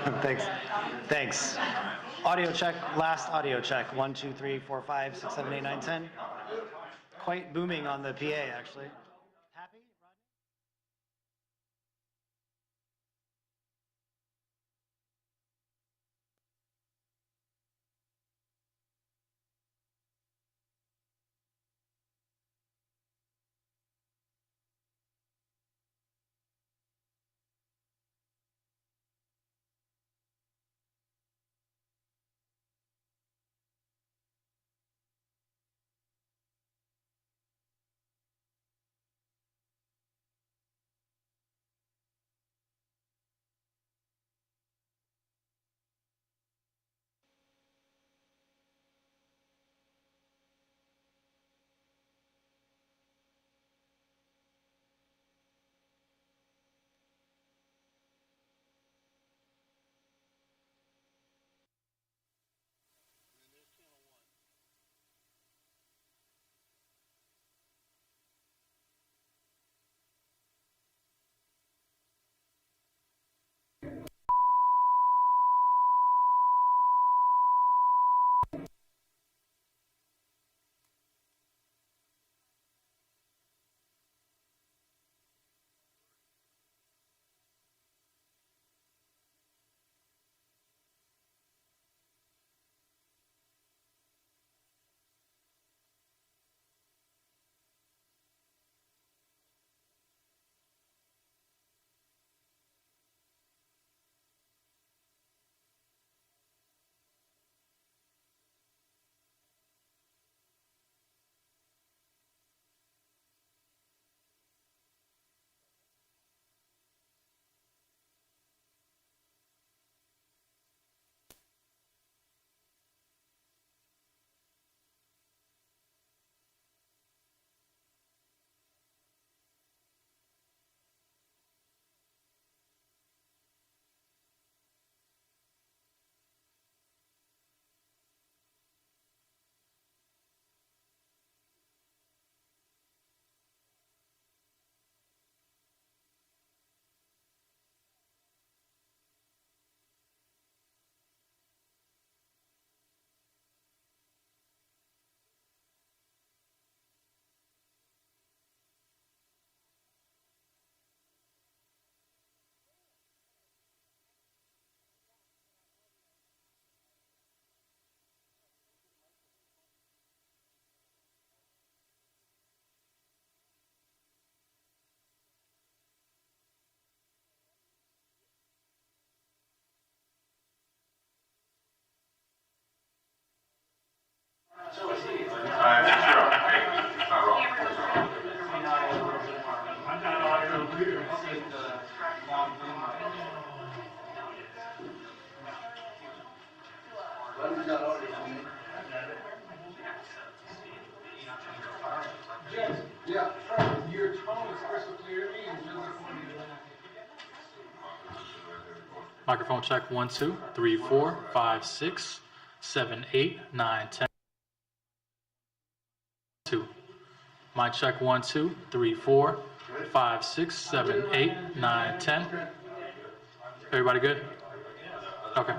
Thanks. Thanks. Audio check, last audio check. 1, 2, 3, 4, 5, 6, 7, 8, 9, 10. Quite booming on the PA, actually. Happy, Rodney? Yeah, your tone is crystal clear and Microphone check 1, 2, 3, 4, 5, 6, 7, 8, 9, 10. 2. Mic check 1, 2, 3, 4, 5, 6, 7, 8, 9, 10. Everybody good? Okay.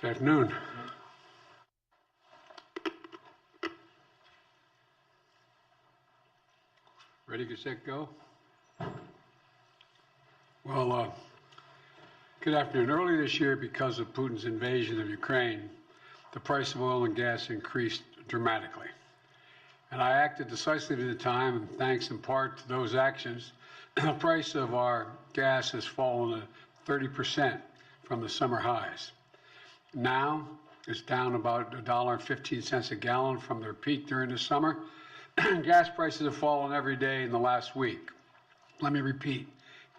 Good afternoon. Ready, get set, go? Well, good afternoon. Earlier this year, because of Putin's invasion of Ukraine, the price of oil and gas increased dramatically. And I acted decisively at the time, and thanks in part to those actions, the price of our gas has fallen 30% from the summer highs. Now, it's down about $1.15 a gallon from their peak during the summer. Gas prices have fallen every day in the last week. Let me repeat,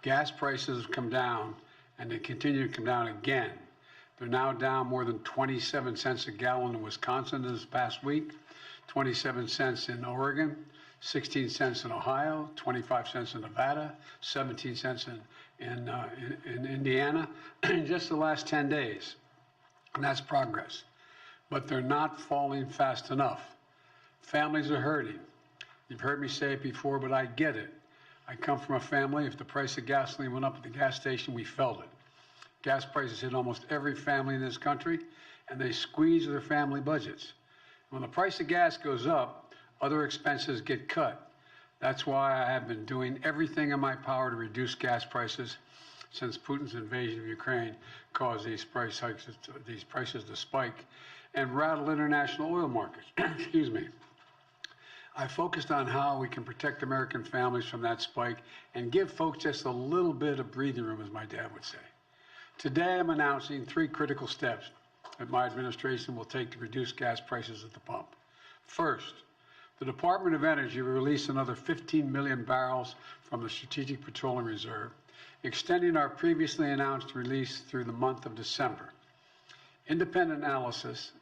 gas prices have come down, and they continue to come down again. They're now down more than 27 cents a gallon in Wisconsin this past week, 27 cents in Oregon, 16 cents in Ohio, 25 cents in Nevada, 17 cents in Indiana in just the last 10 days. And that's progress. But they're not falling fast enough. Families are hurting. You've heard me say it before, but I get it. I come from a family, if the price of gasoline went up at the gas station, we felt it. Gas prices hit almost every family in this country, and they squeeze their family budgets. When the price of gas goes up, other expenses get cut. That's why I have been doing everything in my power to reduce gas prices since Putin's invasion of Ukraine caused these prices to spike and rattle international oil markets. Excuse me. I focused on how we can protect American families from that spike and give folks just a little bit of breathing room, as my dad would say. Today, I'm announcing 3 critical steps that my administration will take to reduce gas prices at the pump. First, the Department of Energy will release another 15 million barrels from the Strategic Petroleum Reserve, extending our previously announced release through the month of December. Independent analysts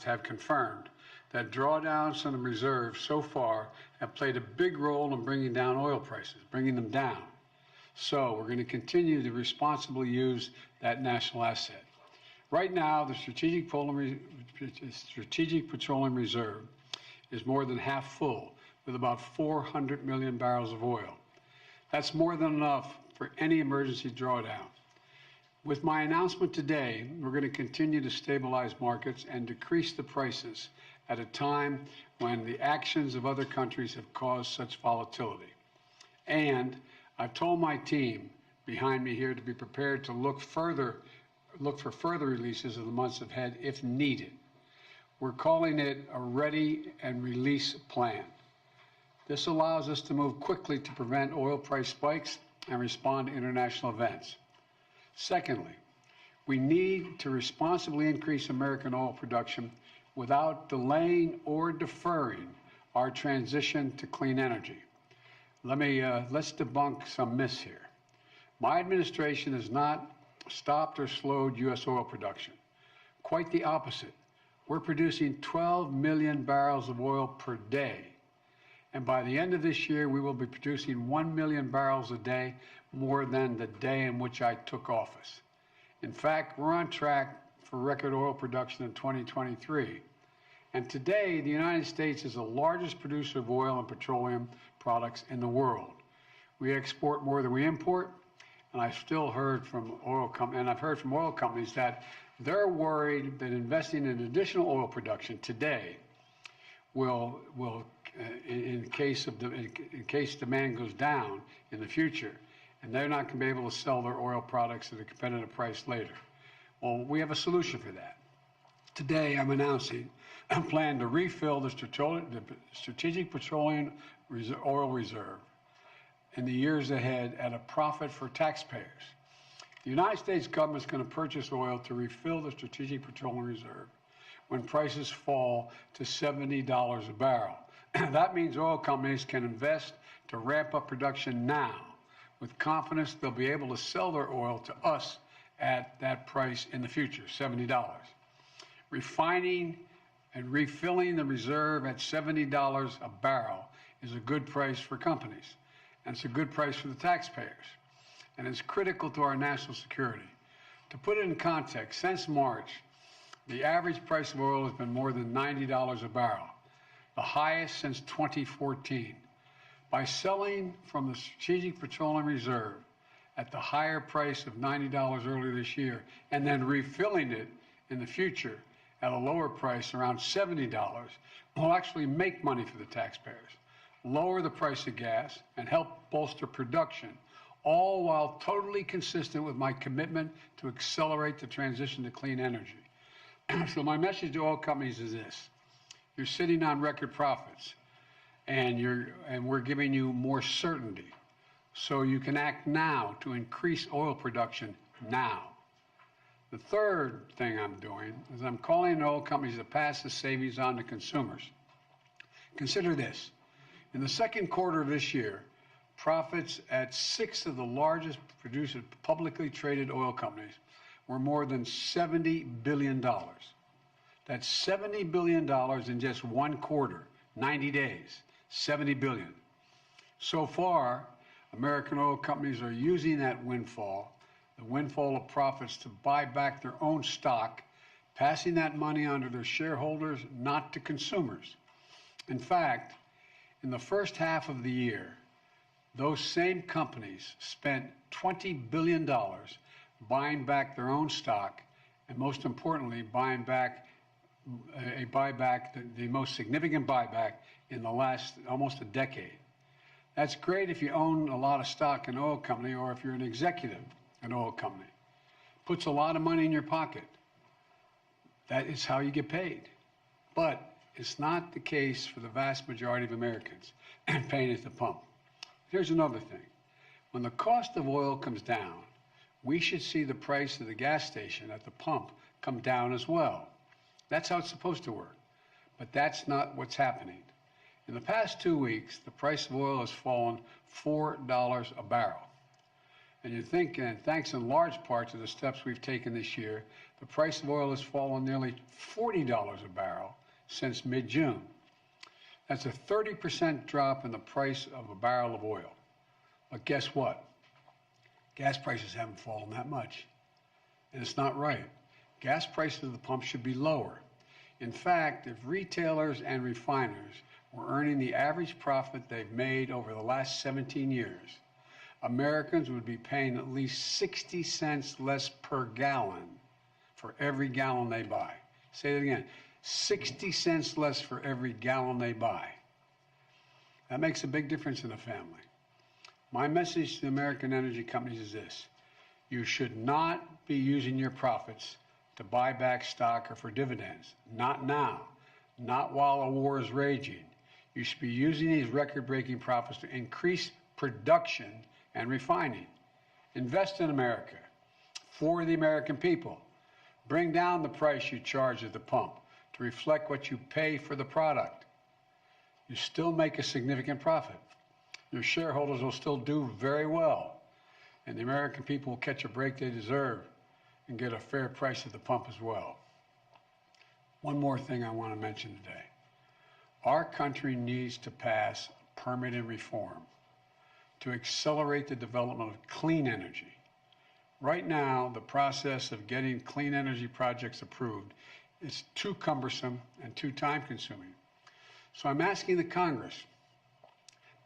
have confirmed that drawdowns from the reserve so far have played a big role in bringing down oil prices, bringing them down. So we're going to continue to responsibly use that national asset. Right now, the Strategic Petroleum Reserve is more than half full, with about 400 million barrels of oil. That's more than enough for any emergency drawdown. With my announcement today, we're going to continue to stabilize markets and decrease the prices at a time when the actions of other countries have caused such volatility. And I've told my team behind me here to be prepared to look for further releases in the months ahead if needed. We're calling it a ready and release plan. This allows us to move quickly to prevent oil price spikes and respond to international events. Secondly, we need to responsibly increase American oil production without delaying or deferring our transition to clean energy. Let's debunk some myths here. My administration has not stopped or slowed U.S. oil production. Quite the opposite. We're producing 12 million barrels of oil per day. And by the end of this year, we will be producing 1 million barrels a day, more than the day in which I took office. In fact, we're on track for record oil production in 2023. And today, the United States is the largest producer of oil and petroleum products in the world. We export more than we import, and I've heard from oil companies that they're worried that investing in additional oil production today will in case demand goes down in the future, and they're not going to be able to sell their oil products at a competitive price later. Well, we have a solution for that. Today, I'm announcing a plan to refill the Strategic Petroleum Oil Reserve in the years ahead at a profit for taxpayers. The United States government is going to purchase oil to refill the Strategic Petroleum Reserve when prices fall to $70 a barrel. That means oil companies can invest to ramp up production now with confidence they'll be able to sell their oil to us at that price in the future, $70. Refining and refilling the reserve at $70 a barrel is a good price for companies, and it's a good price for the taxpayers, and it's critical to our national security. To put it in context, since March, the average price of oil has been more than $90 a barrel, the highest since 2014. By selling from the Strategic Petroleum Reserve at the higher price of $90 earlier this year and then refilling it in the future at a lower price around $70 will actually make money for the taxpayers, lower the price of gas, and help bolster production, all while totally consistent with my commitment to accelerate the transition to clean energy. So my message to oil companies is this: you're sitting on record profits, and we're giving you more certainty, so you can act now to increase oil production now. The third thing I'm doing is I'm calling on oil companies to pass the savings on to consumers. Consider this: in the second quarter of this year, profits at 6 of the largest producers, publicly traded oil companies, were more than $70 billion. That's $70 billion in just one quarter, 90 days, $70 billion. So far, American oil companies are using that windfall, the windfall of profits, to buy back their own stock, passing that money on to their shareholders, not to consumers. In fact, in the first half of the year, those same companies spent $20 billion buying back their own stock, and most importantly, buying back the most significant buyback in the last almost a decade. That's great if you own a lot of stock in an oil company, or if you're an executive in an oil company. Puts a lot of money in your pocket. That is how you get paid. But it's not the case for the vast majority of Americans paying at the pump. Here's another thing. When the cost of oil comes down, we should see the price of the gas station at the pump come down as well. That's how it's supposed to work. But that's not what's happening. In the past 2 weeks, the price of oil has fallen $4 a barrel. And you think, and thanks in large part to the steps we've taken this year, the price of oil has fallen nearly $40 a barrel since mid-June. That's a 30% drop in the price of a barrel of oil. But guess what? Gas prices haven't fallen that much. And it's not right. Gas prices at the pump should be lower. In fact, if retailers and refiners were earning the average profit they've made over the last 17 years, Americans would be paying at least 60 cents less per gallon for every gallon they buy. Say it again. 60 cents less for every gallon they buy. That makes a big difference in a family. My message to the American energy companies is this: you should not be using your profits to buy back stock or for dividends. Not now. Not while a war is raging. You should be using these record-breaking profits to increase production and refining. Invest in America for the American people. Bring down the price you charge at the pump to reflect what you pay for the product. You still make a significant profit. Your shareholders will still do very well, and the American people will catch a break they deserve and get a fair price at the pump as well. One more thing I want to mention today. Our country needs to pass permitting reform to accelerate the development of clean energy. Right now, the process of getting clean energy projects approved is too cumbersome and too time-consuming. So I'm asking the Congress,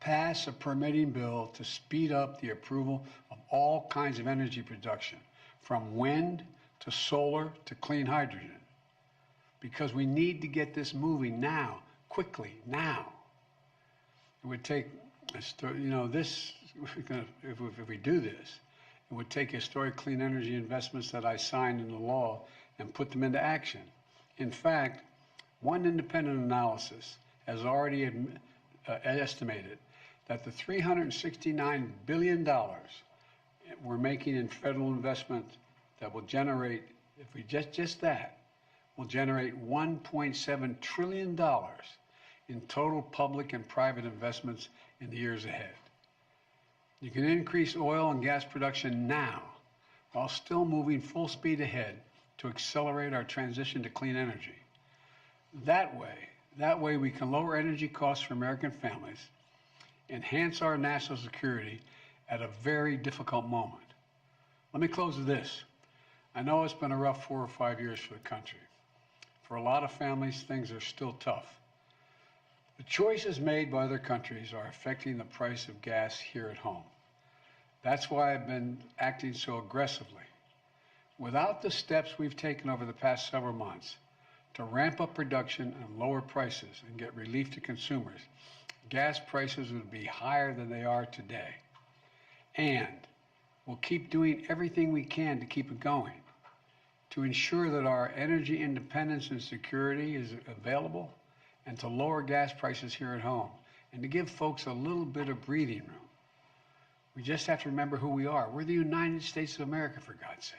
pass a permitting bill to speed up the approval of all kinds of energy production, from wind to solar to clean hydrogen, because we need to get this moving now, quickly, now. It would take, if we do this, it would take historic clean energy investments that I signed into law and put them into action. In fact, one independent analysis has already estimated that the $369 billion we're making in federal investment that will generate, if we just that, will generate $1.7 trillion in total public and private investments in the years ahead. You can increase oil and gas production now while still moving full speed ahead to accelerate our transition to clean energy. That way we can lower energy costs for American families, enhance our national security at a very difficult moment. Let me close with this. I know it's been a rough 4 or 5 years for the country. For a lot of families, things are still tough. The choices made by other countries are affecting the price of gas here at home. That's why I've been acting so aggressively. Without the steps we've taken over the past several months to ramp up production and lower prices and get relief to consumers, gas prices would be higher than they are today. And we'll keep doing everything we can to keep it going, to ensure that our energy independence and security is available, and to lower gas prices here at home, and to give folks a little bit of breathing room. We just have to remember who we are. We're the United States of America, for God's sake.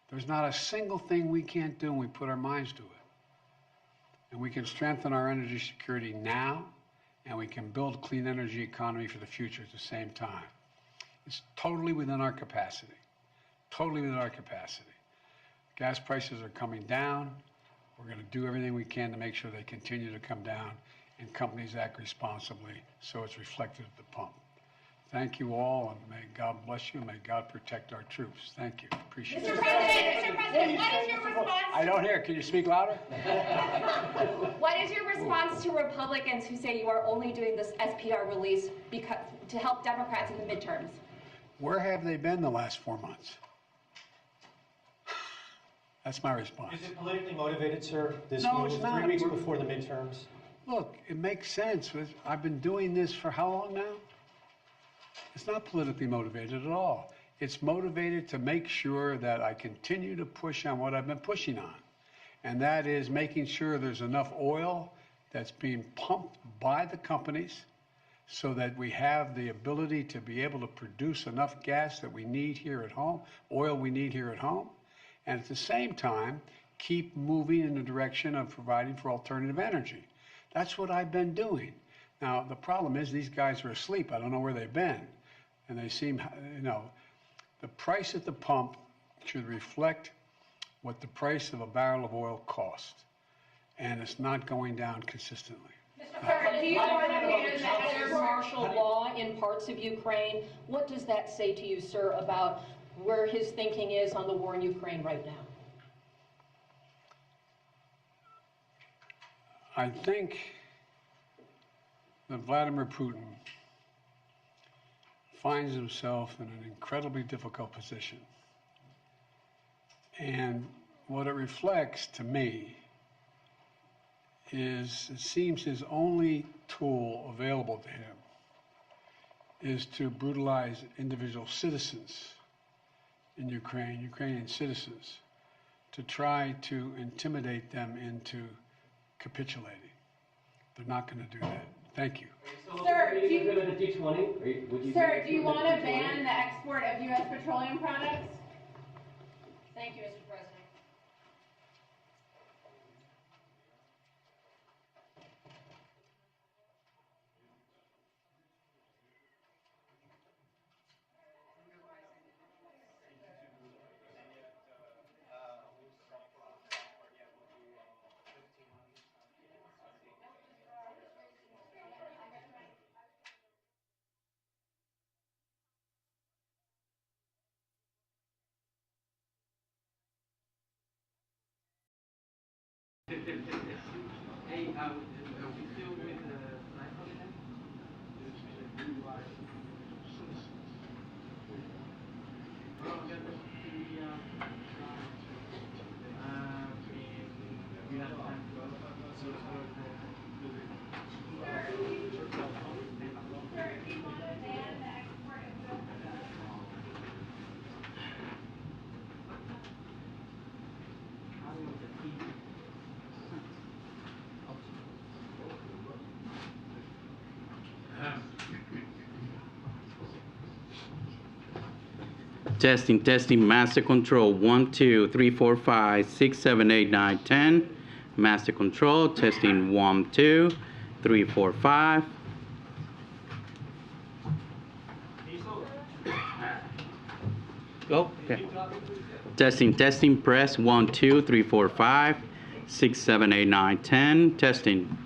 There's not a single thing we can't do when we put our minds to it. And we can strengthen our energy security now, and we can build a clean energy economy for the future at the same time. It's totally within our capacity. Totally within our capacity. Gas prices are coming down. We're going to do everything we can to make sure they continue to come down, and companies act responsibly so it's reflected at the pump. Thank you all, and may God bless you, and may God protect our troops. Thank you. Appreciate it. Mr. President, what is your response? I don't hear. Can you speak louder? What is your response to Republicans who say you are only doing this SPR release because to help Democrats in the midterms? Where have they been the last 4 months? That's my response. Is it politically motivated, sir? This No, move it's not. 3 weeks before the midterms? Look, it makes sense. I've been doing this for how long now? It's not politically motivated at all. It's motivated to make sure that I continue to push on what I've been pushing on. And that is making sure there's enough oil that's being pumped by the companies so that we have the ability to be able to produce enough gas that we need here at home, oil we need here at home, and at the same time, keep moving in the direction of providing for alternative energy. That's what I've been doing. Now, the problem is these guys are asleep. I don't know where they've been. And they seem, the price at the pump should reflect what the price of a barrel of oil costs. And it's not going down consistently. Sir, do you understand that there's martial law in parts of Ukraine? What does that say to you, sir, about where his thinking is on the war in Ukraine right now? I think that Vladimir Putin finds himself in an incredibly difficult position. And what it reflects to me is it seems his only tool available to him is to brutalize individual citizens in Ukraine, Ukrainian citizens, to try to intimidate them into capitulating. They're not going to do that. Thank you. Sir, do you want to ban the export of U.S. petroleum products? Thank you, Mr. President. Hey, are we still with nitrogen? We have time to go. Testing, testing, master control, 1, 2, 3, 4, 5, 6, 7, 8, 9, 10. Master control, testing, 1, 2, 3, 4, 5. Go, okay. Testing, testing, press, 1, 2, 3, 4, 5, 6, 7, 8, 9, 10. Testing.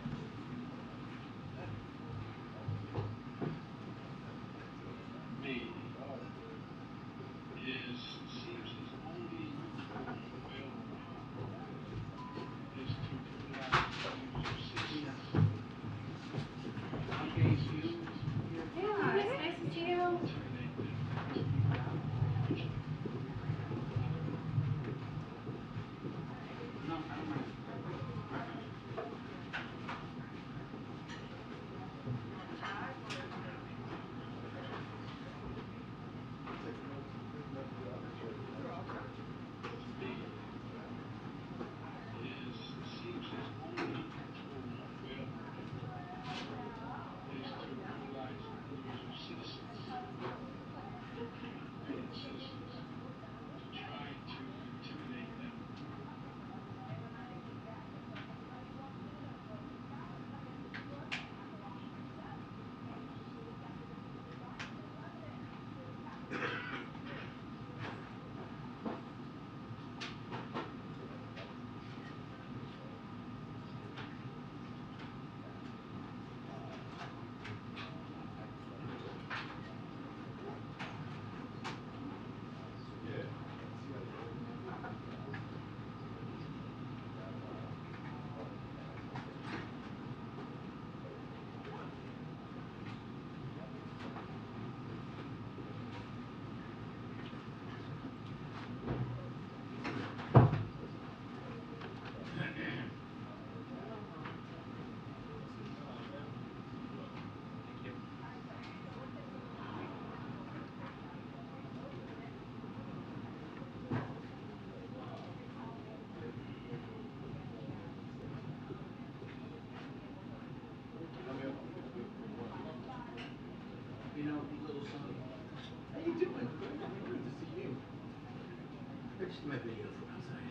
purchased my video for my site.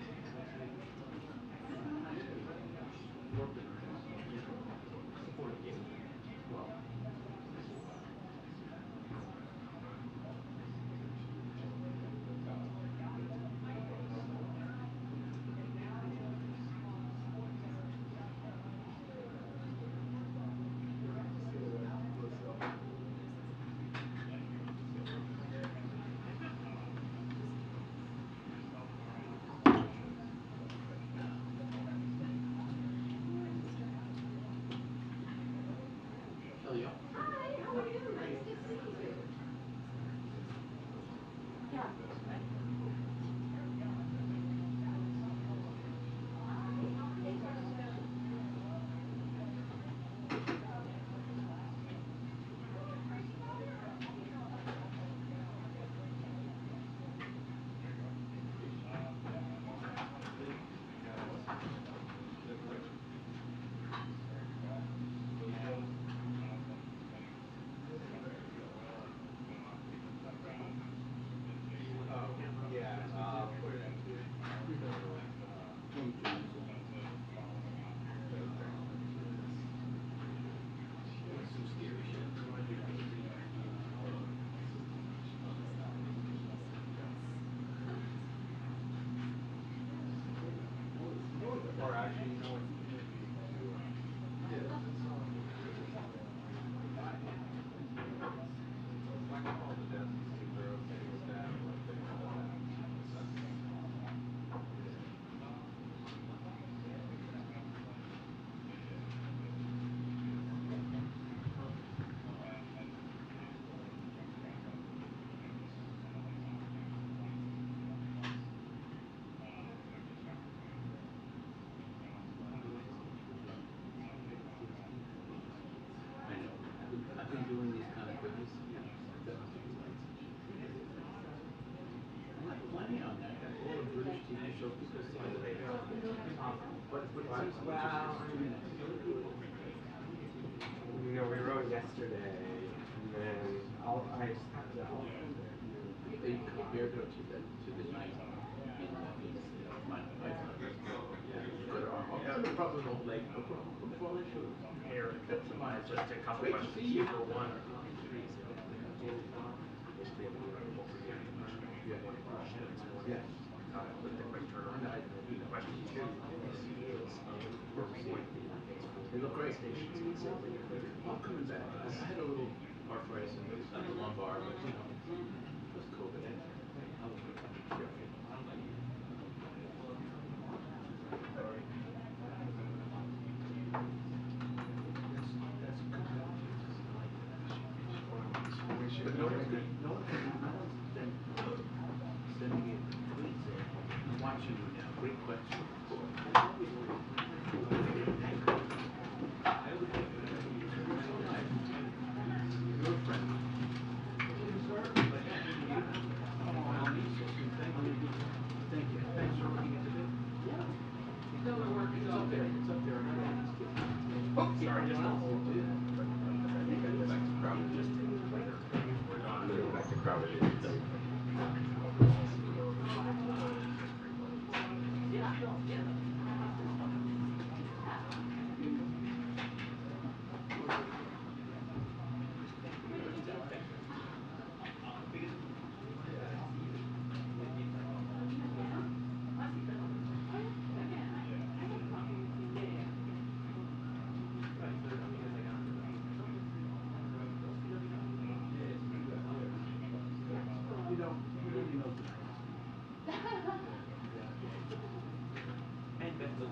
Hello. Hi, how are you? Nice to see you. Yeah. Or actually, you know what? I know. I've been doing these kind of quizzes. I have plenty on there. I got all the British TV shows people say that they have. But it seems like it's just too many. You know, we wrote yesterday, and then I just have to. They compared it to the night in my life. Good. Yeah, no problem, no blame, no problem. Look for all the shoes. Here, just a couple Great to questions. see you. For one, Yes. with the quick turnaround. Question two is, were we going to be They look great. I'm coming back. I had a little arthritis in the lumbar, but you know, it was COVID. I was careful. But no one's been sending me tweets saying, I'm watching you now. Great question. Your friend. Thank you. Thanks for looking into it. Yeah. It's up there. It's up there. sorry, just Go back to crowd. I'm gonna go back to crowded. You know, you really know tonight. And Bethel.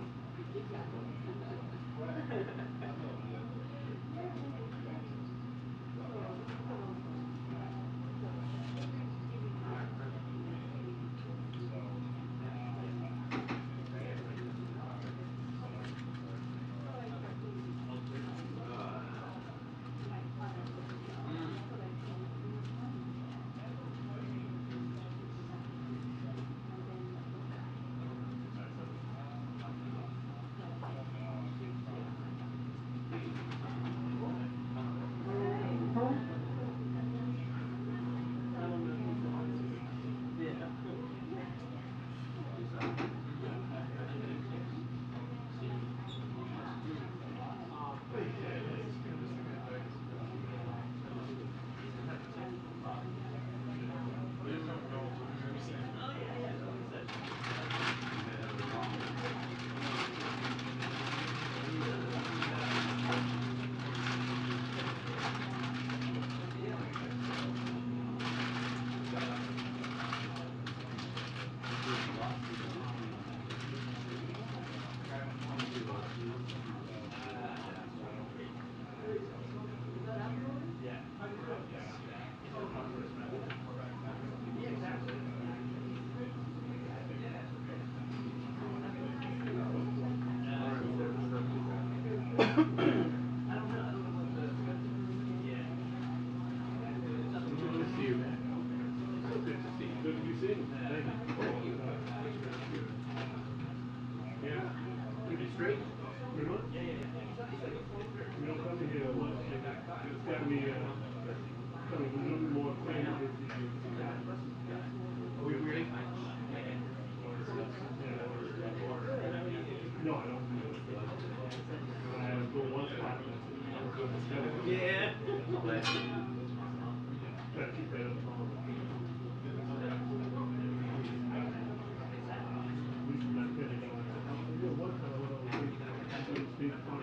Good to see you, man. So good to see you. Good to be seen. Thank you. Thank you. Yeah. Keep it straight. Pretty much. Yeah. We don't come here a lot. It's got me, a little bit more acquainted with the Are we really? No, I don't do it. I go one spot. Yeah. Try to keep that up. At least not finished. One time I went over to the State Park.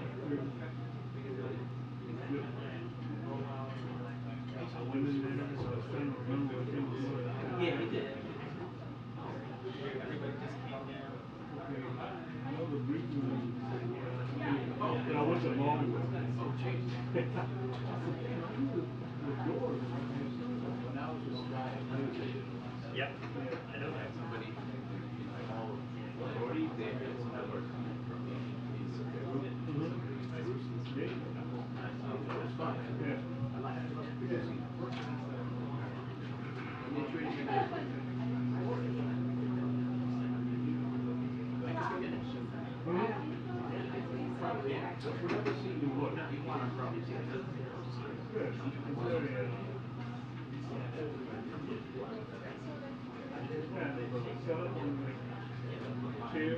I went in there, so I was trying to remember what things were. Yeah, he did. But I went the long way. Oh, Jesus. The door. Now it's just guy. Yep. I know that. Somebody all authority there is never coming from me. He's that's fine. Yeah. I like it. Because when they treat me like probably, yeah. We've never seen you look. You want to probably see it. Good. Set up on the chair.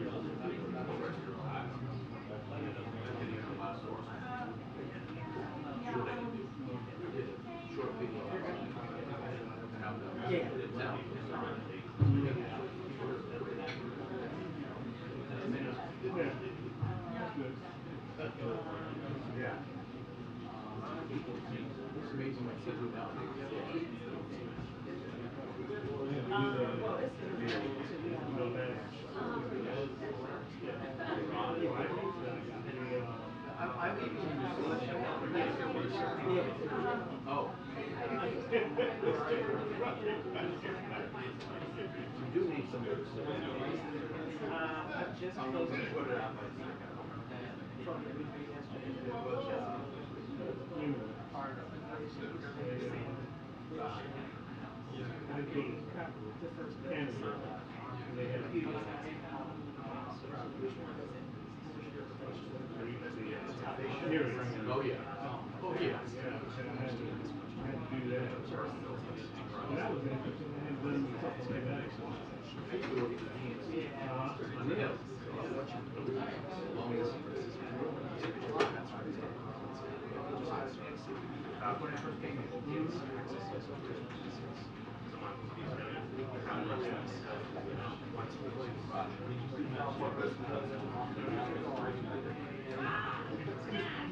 Short video. Yeah. Yeah. It's amazing what kids do nowadays. I leave you in your seat. Oh. You do need some good stuff. I'm going to put it out by the Oh, yeah. Oh, yeah. I had to do that. That was interesting. I had done something like that. I used to work with hands on the hill. Long as when I first came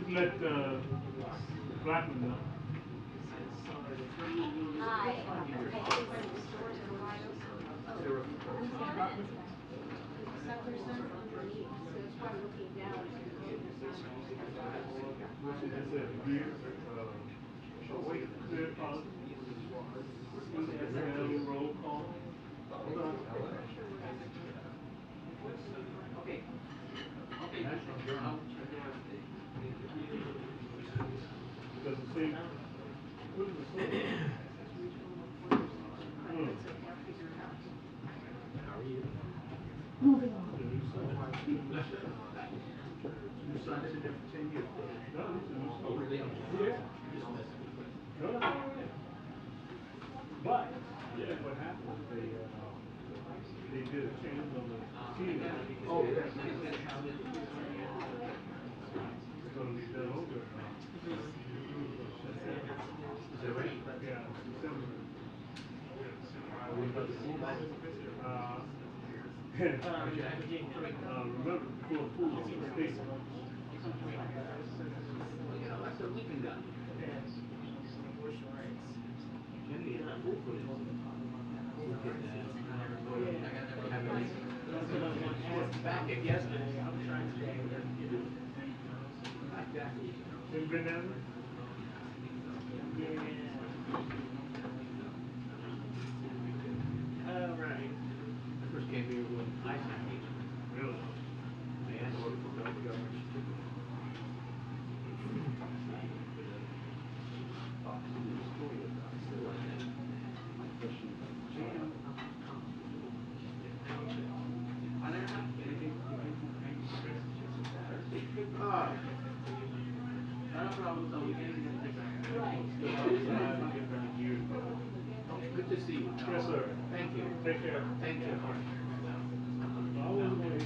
let Blackman know. Hi. Roll call. Okay. Okay. National Journal. Does it say? What does it say? How are you? Moving on. The new son. Your son isn't there for 10 years. No, it's a new son. Oh, really? Yeah. No, no, no. But, what happened, they did a change on the team. Oh, It's gonna be done over. is that right? Yeah, December. Remember, before the pool was in state. You know, that's a leaping gun. Jimmy and I both put it on. Back at yesterday. I'm trying to. Have you been down there? All right. I first came here when Eisenhower. Really? Man, I worked for the government. to see you. Yes, sir. Thank you. Take care. Thank you. Always wait.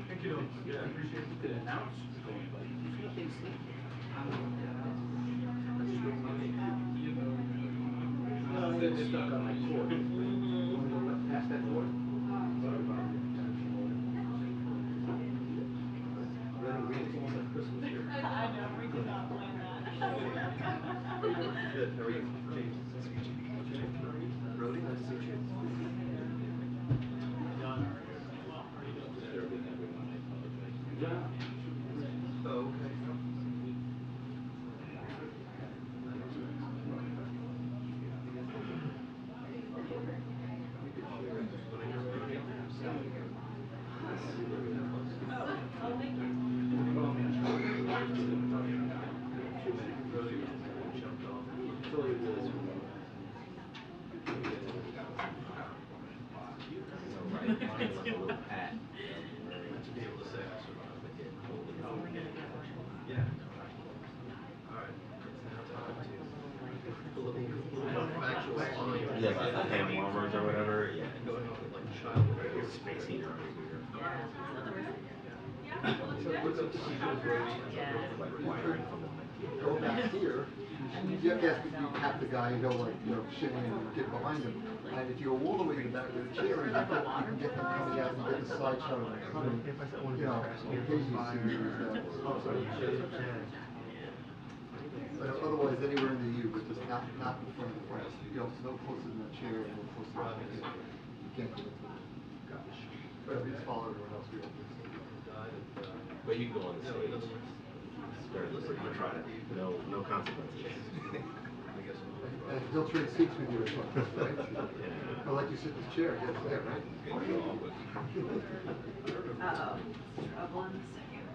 Thank you. Yeah, I appreciate it. Good announce. It's stuck on my cord. Pass that door. It's almost like Christmas here. I know, we did not plan that. Good, how are you? James. Brody, nice to meet you. Yeah. Oh, okay. Yeah, like the hand warmers or whatever. Yeah. Space heater. Go back here, you have to ask if you tap the guy and go like, shimmy and get behind him. And if you go all the way to the back of the chair, you can get them coming out and get the side shot of them coming. Occasionally you see but otherwise, anywhere in the U, but just not in front of the front. No closer than the chair and no closer than the chair. You can't get it to them. But we just follow everyone else. But you can go on the stage. Very free. Try it. No consequences. And he'll trade seats with you or something, right? He'll let you sit in his chair. Yes, there, right? One second.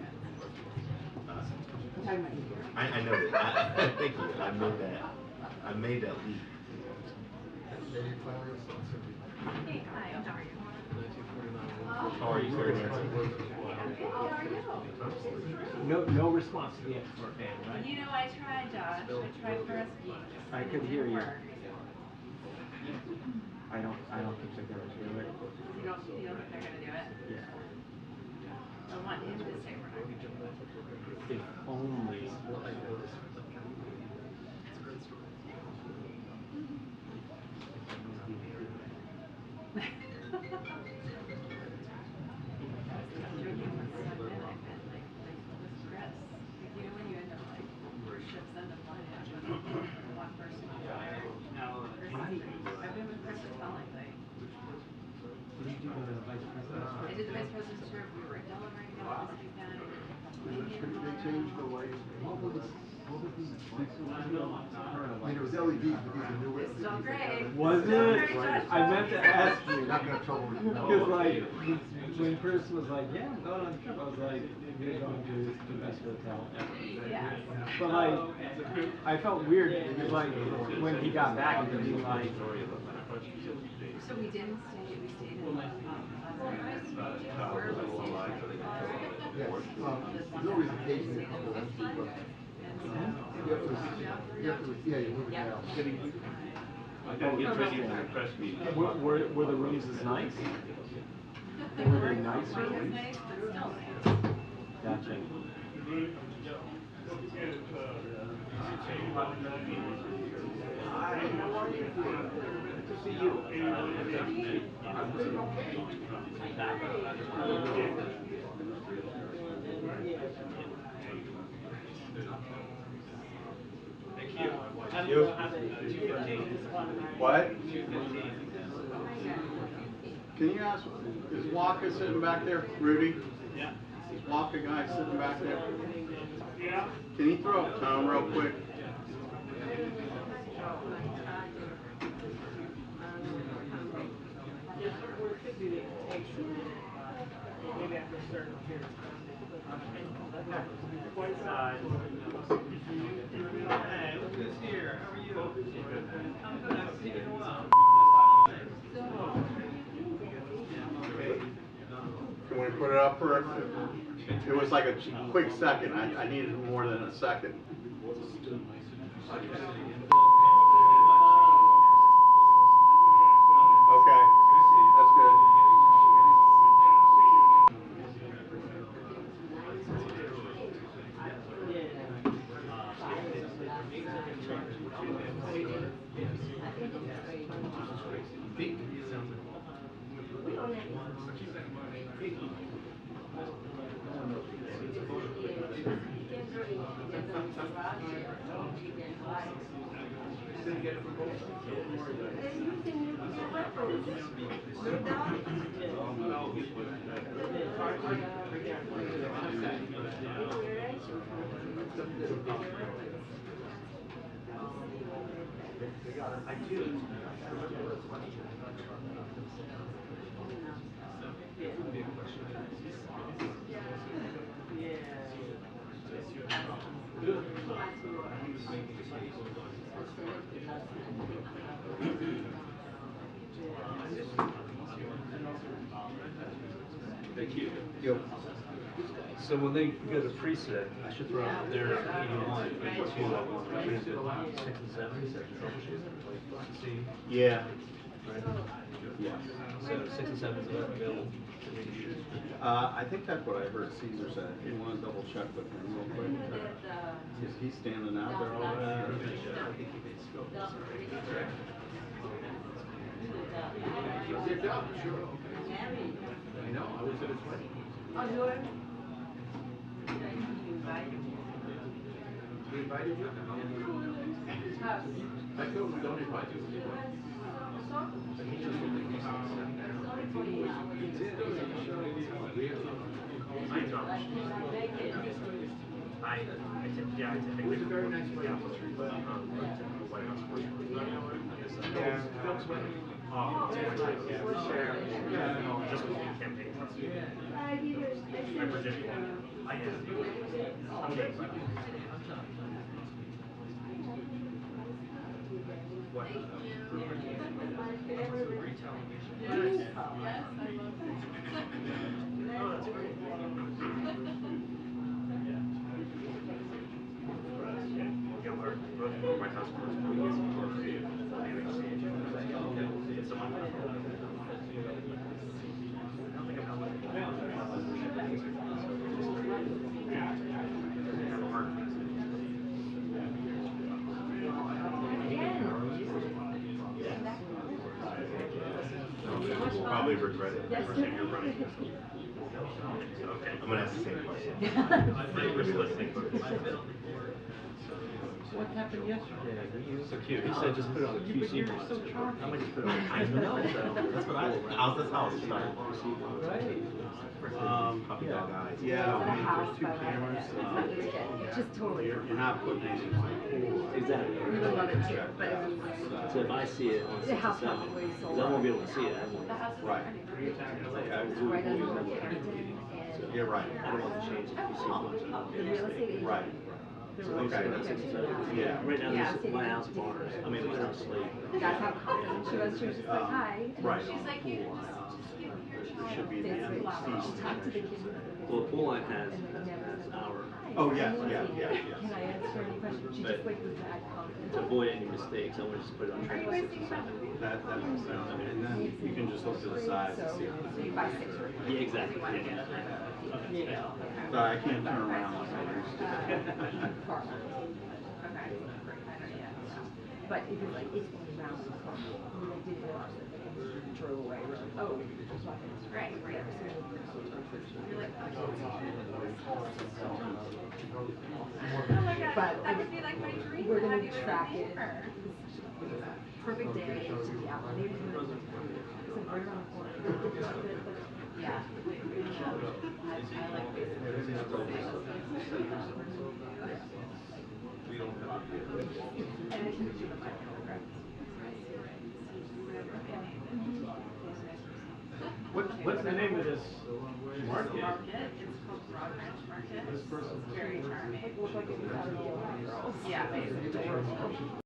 I know that. Thank you. I made that leap. Hey, hi, how are you? How are you, sir? How are you? No response to the expert band, right? You know, I tried, Josh. I tried for us geeks. I could hear you. Work. I don't think they're gonna do it. You don't think they're gonna do it? Yeah. I want him to say we're not gonna do it. If only. I did the vice president's tour, we were delivering it, all this weekend. They changed the light. I mean, it was LEDs, but these are new LEDs. Still great. Was Still it? great, Josh. I meant to ask you. You're not gonna have trouble with it. Because like, when Chris was like, yeah, I'm going on the trip, I was like, you're going to the best hotel ever. Yeah. But like, I felt weird, because like, when he got back, and he was like, So we didn't stay, we stayed in Yes, there's always occasionally a couple of empty, but you move it out. I gotta get ready for the press meeting. were the rooms as nice? Were they nice rooms? nice, but still nice. Gotcha. Thank you. What? Can you ask, is Waka sitting back there? Rudy? Yeah. Is Waka guy sitting back there? Yeah. Can he throw a tone real quick? put it up for, it was like a quick second. I needed more than a second. Okay, that's good. Thank you. So when they go to preset, I should throw out their 81, 82, what is it, 6 and 7, is that troubleshoot? See? Yeah. Right? Yeah. So 6 and 7 is available. I think that's what I heard Caesar said. You want to double check with him real quick? Is he standing out there all that? I know, I was at his wedding. He invited you? I told him don't invite you. But he just didn't think I typically. It was a very nice wedding. White House first. Yeah, Phil's wedding. Just with the campaign. I predict I am. What? White House probably regret it the first time you're running. Okay, I'm gonna ask the same question. We're listening. What happened yesterday? So cute. He said just put it on the QC monitor. I'm gonna just put it on. I know. That's what that's how it started. Right. Yeah, I mean, there's 2 cameras. Just totally. You're not putting anything on the pool. Exactly. We would love it too, but it was. So if I see it on 6 The house and 7, probably sold. because I won't be able to see it. I won't. Right. Right under Carrington and. You're right. I don't want to change the QC monitor. The real estate agent. Right. Okay. Yeah. Right now, there's my house bars. I mean, my house slate. That's how confident she was. She was just like, hi. Right. She's like, you It should be the She talked to the NBC. kids. Well, the pool line has our. Oh, yeah. Can I answer any questions? She just like was that confident. To avoid any mistakes, I want to just put it on track 6 and 7. That makes sense. And then you can just look to the sides and see. So you buy 6 or Yeah, exactly. Yeah. So I can't turn around like I used to. But if it's like, it's going around the car, and I didn't realize that they drove away, we're like, oh, so I can right. But that would be like my dream. we're gonna track it. Perfect day, yeah. So right around the corner. Yeah. I like What's the name of this market? It's called Broad Ranch Market. This person. Very charming. Look like it was out of the girls. Yeah, basically.